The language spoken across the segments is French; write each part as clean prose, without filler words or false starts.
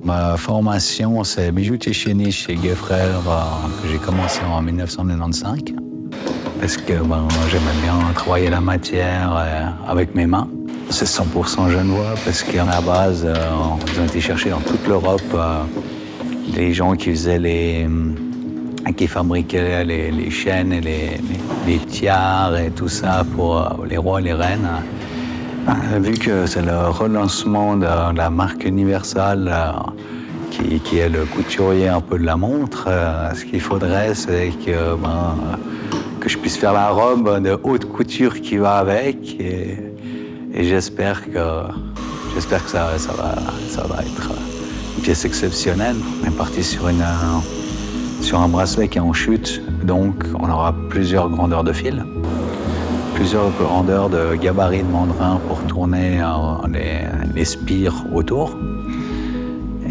Ma formation, c'est bijoutier chieniste chez Guy Frères, que j'ai commencé en 1995. Parce que j'aimais bien travailler la matière avec mes mains. C'est 100% genevois parce qu'à la base, ils ont été chercher dans toute l'Europe les gens qui faisaient qui fabriquaient les chaînes et les tiares et tout ça pour les rois et les reines. Vu que c'est le relancement de la marque Universal qui est le couturier un peu de la montre, ce qu'il faudrait, c'est que je puisse faire la robe de haute couture qui va avec. Et j'espère que ça va être une pièce exceptionnelle. On est parti sur un bracelet qui est en chute, donc on aura plusieurs grandeurs de fil, plusieurs grandeurs de gabarit de mandrin pour tourner les spires autour.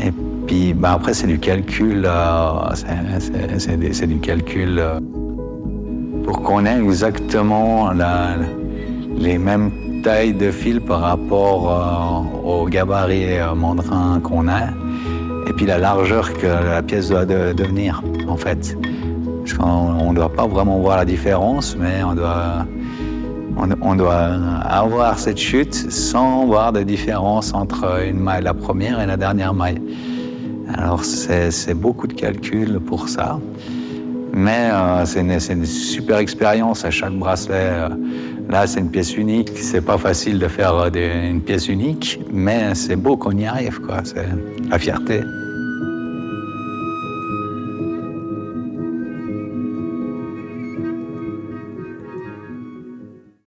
Et puis après c'est du calcul, c'est du calcul pour qu'on ait exactement les mêmes tailles de fil par rapport au gabarit mandrin qu'on a, et puis la largeur que la pièce doit devenir, en fait. Parce qu'on ne doit pas vraiment voir la différence, mais on doit avoir cette chute sans voir de différence entre une maille, la première et la dernière maille. Alors c'est beaucoup de calculs pour ça. Mais c'est une super expérience à chaque bracelet. Là, c'est une pièce unique. C'est pas facile de faire une pièce unique, mais c'est beau qu'on y arrive, quoi. C'est la fierté.